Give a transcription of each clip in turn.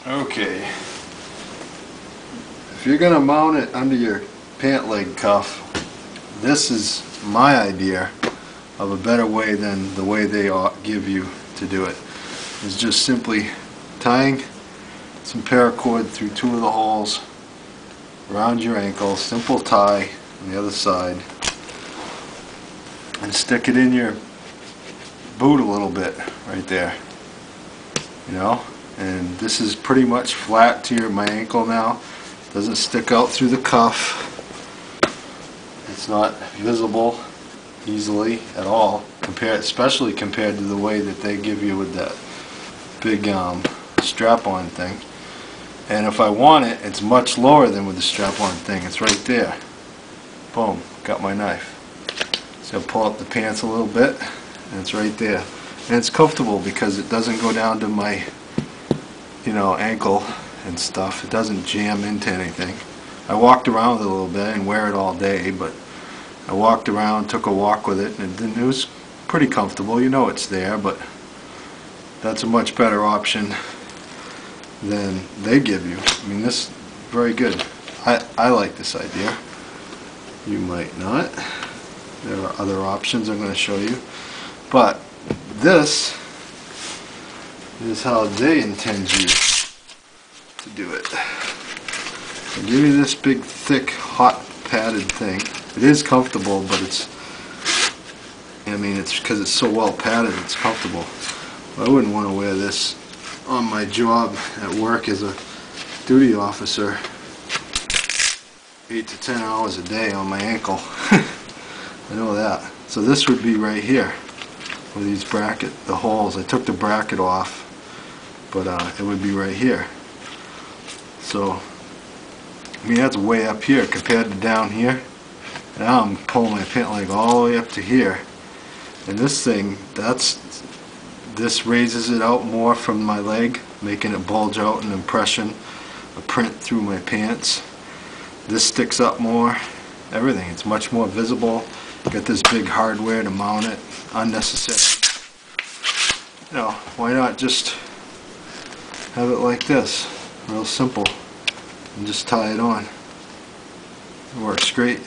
Okay, if you're going to mount it under your pant leg cuff, this is my idea of a better way than the way they give you to do it. It's just simply tying some paracord through two of the holes around your ankle, simple tie on the other side, and stick it in your boot a little bit right there, you know, and this is pretty much flat to my ankle now. Doesn't stick out through the cuff. It's not visible easily at all, especially compared to the way that they give you with that big strap-on thing. And if I want it, it's much lower than with the strap-on thing. It's right there. Boom, got my knife. So I'll pull up the pants a little bit, and it's right there. And it's comfortable because it doesn't go down to my, ankle and stuff. It doesn't jam into anything. I walked around with it a little bit. I didn't wear it all day, but I walked around, took a walk with it, and it was pretty comfortable. You know it's there, but that's a much better option than they give you. I mean, this is very good. I like this idea. You might not. There are other options I'm going to show you. But this is how they intend you to do it. They give you this big, thick, hot, padded thing. It is comfortable, but it's because it's so well padded, it's comfortable. I wouldn't want to wear this on my job at work as a duty officer 8 to 10 hours a day on my ankle. I know that. So this would be right here with these the holes. I took the bracket off, but it would be right here. So that's way up here compared to down here. Now I'm pulling my pant leg all the way up to here, and this thing, this raises it out more from my leg, making it bulge out an impression, a print through my pants. This sticks up more, everything. It's much more visible. Got this big hardware to mount it, unnecessary. Why not just have it like this, real simple, and just tie it on. It works great.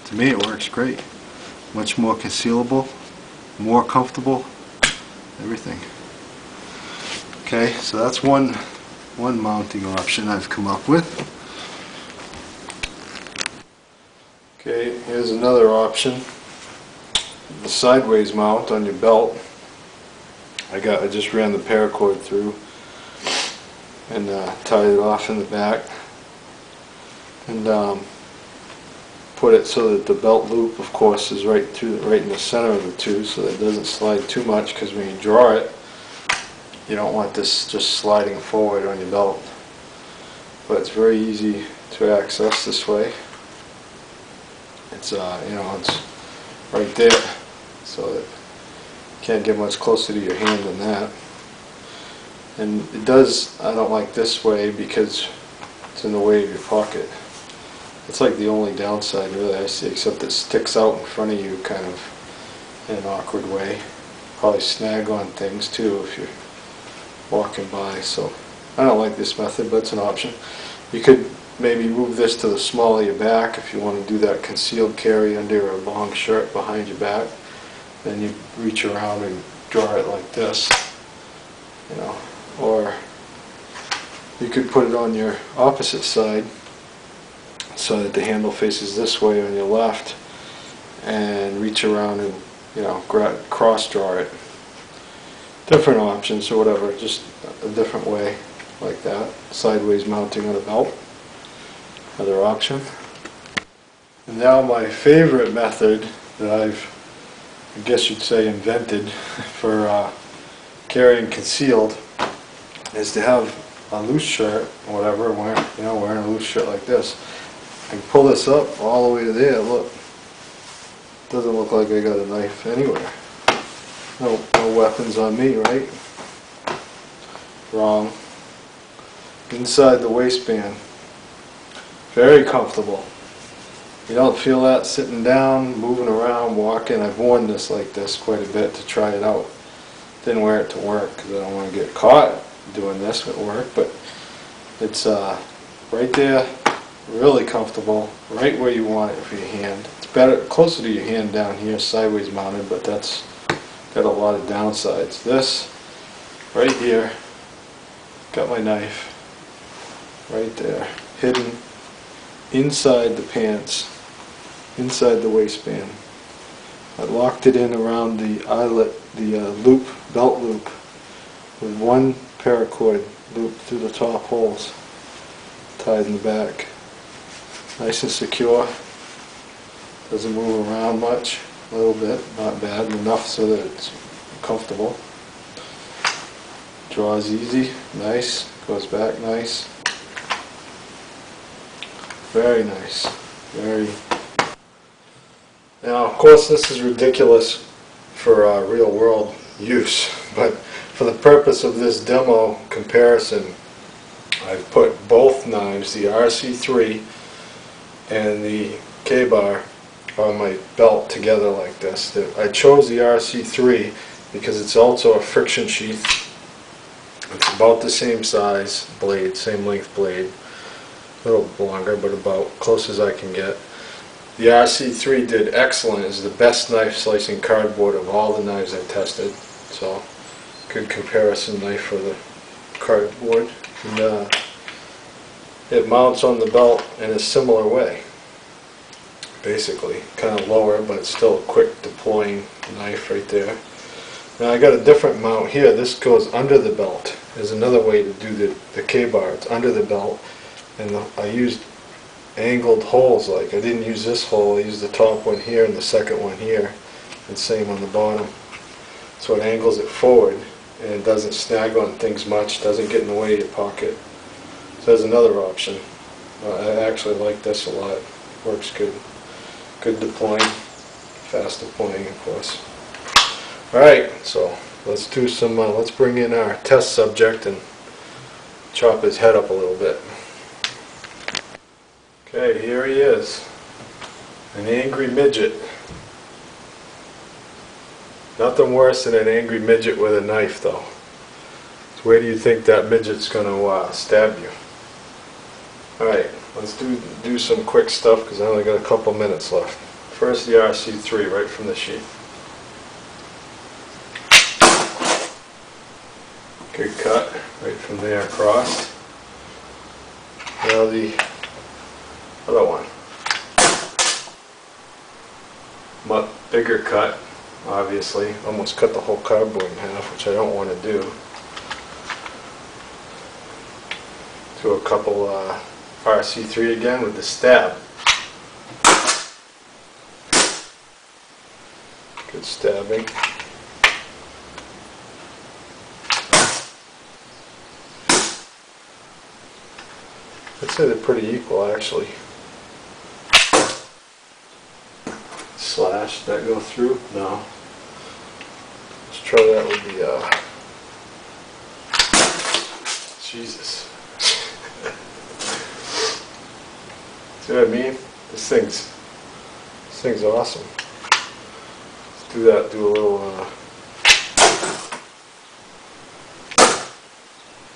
To me it works great. Much more concealable, more comfortable, everything. Okay, so that's one mounting option I've come up with. Okay, here's another option. The sideways mount on your belt. I just ran the paracord through and tied it off in the back, and put it so that the belt loop, of course, is right in the center of the two, so that it doesn't slide too much, because when you draw it, you don't want this just sliding forward on your belt. But it's very easy to access this way. It's it's right there, so that you can't get much closer to your hand than that. And it does, I don't like this way because it's in the way of your pocket. It's like the only downside really I see, except it sticks out in front of you kind of in an awkward way. Probably snag on things too if you're walking by. So I don't like this method, but it's an option. You could maybe move this to the small of your back if you want to do that concealed carry under a long shirt behind your back. Then you reach around and draw it like this, or you could put it on your opposite side so that the handle faces this way on your left, and reach around and cross draw it. Different options or whatever, just a different way like that. Sideways mounting on a belt, another option. And now my favorite method that I guess you'd say invented for carrying concealed is to have a loose shirt or whatever, wearing a loose shirt like this. I can pull this up all the way to there. Look, doesn't look like I got a knife anywhere. No weapons on me, right? Wrong. Inside the waistband. Very comfortable. You don't feel that sitting down, moving around, walking. I've worn this like this quite a bit to try it out. Didn't wear it to work because I don't want to get caught doing this at work, but it's right there, really comfortable, right where you want it for your hand. It's better closer to your hand down here, sideways mounted, but that's got a lot of downsides. This right here, got my knife right there, hidden inside the pants, inside the waistband. I locked it in around the eyelet, the loop, belt loop, with one paracord looped through the top holes, tied in the back. Nice and secure. Doesn't move around much, a little bit, not bad, enough so that it's comfortable. Draws easy, nice, goes back nice. Very nice, very. Now, of course, this is ridiculous for real world use, but for the purpose of this demo comparison, I've put both knives, the RC3 and the Ka-Bar, on my belt together like this. I chose the RC3 because it's also a friction sheath. It's about the same size blade, same length blade, a little longer, but about close as I can get. The RC3 did excellent. It's the best knife slicing cardboard of all the knives I tested. So, good comparison knife for the cardboard. And it mounts on the belt in a similar way. Basically, kind of lower, but still a quick deploying knife right there. Now I got a different mount here. This goes under the belt. There's another way to do the Ka-Bar. It's under the belt, and I used angled holes. Like, I didn't use this hole, I used the top one here and the second one here, and same on the bottom. So it angles it forward and it doesn't snag on things much, doesn't get in the way of your pocket. So there's another option. I actually like this a lot. Works good. Good deploying, fast deploying, of course. Alright, so let's do some, let's bring in our test subject and chop his head up a little bit. Okay, here he is, an angry midget. Nothing worse than an angry midget with a knife, though. So where do you think that midget's going to stab you? Alright, let's do some quick stuff because I only got a couple minutes left. First, the RC3 right from the sheet. Good cut right from there across. Now the other one. Much bigger cut, obviously. Almost cut the whole cardboard in half, which I don't want to do. Do a couple RC3 again with the stab. Good stabbing. I'd say they're pretty equal, actually. Slash, that go through? No. Let's try that with the, Jesus. See what I mean? This thing's awesome. Let's do that, do a little,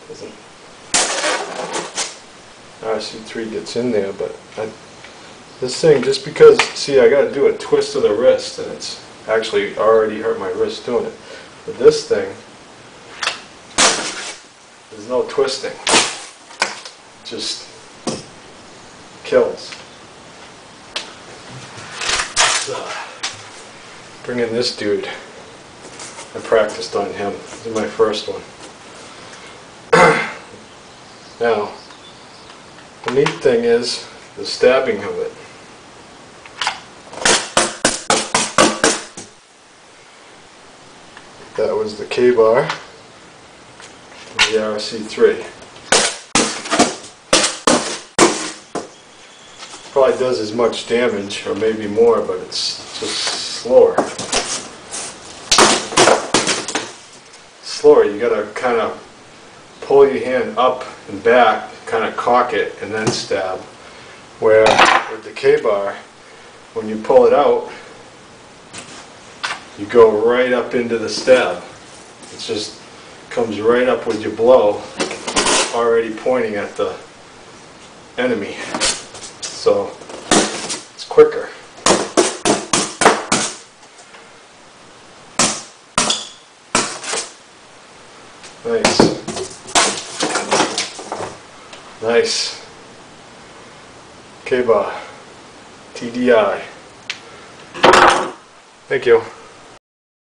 doesn't, RC3 gets in there, but this thing, just because, see, I got to do a twist of the wrist, and it's actually already hurt my wrist doing it. But this thing, there's no twisting. It just kills. So, bring in this dude. I practiced on him. This is my first one. Now, the neat thing is the stabbing of it. That was the Ka-Bar and the RC3. Probably does as much damage, or maybe more, but it's just slower. Slower, you gotta kind of pull your hand up and back, kind of cock it, and then stab. Where with the Ka-Bar, when you pull it out, you go right up into the stab. It's just comes right up with your blow, already pointing at the enemy. So it's quicker. Nice. Nice. Ka-Bar TDI. Thank you.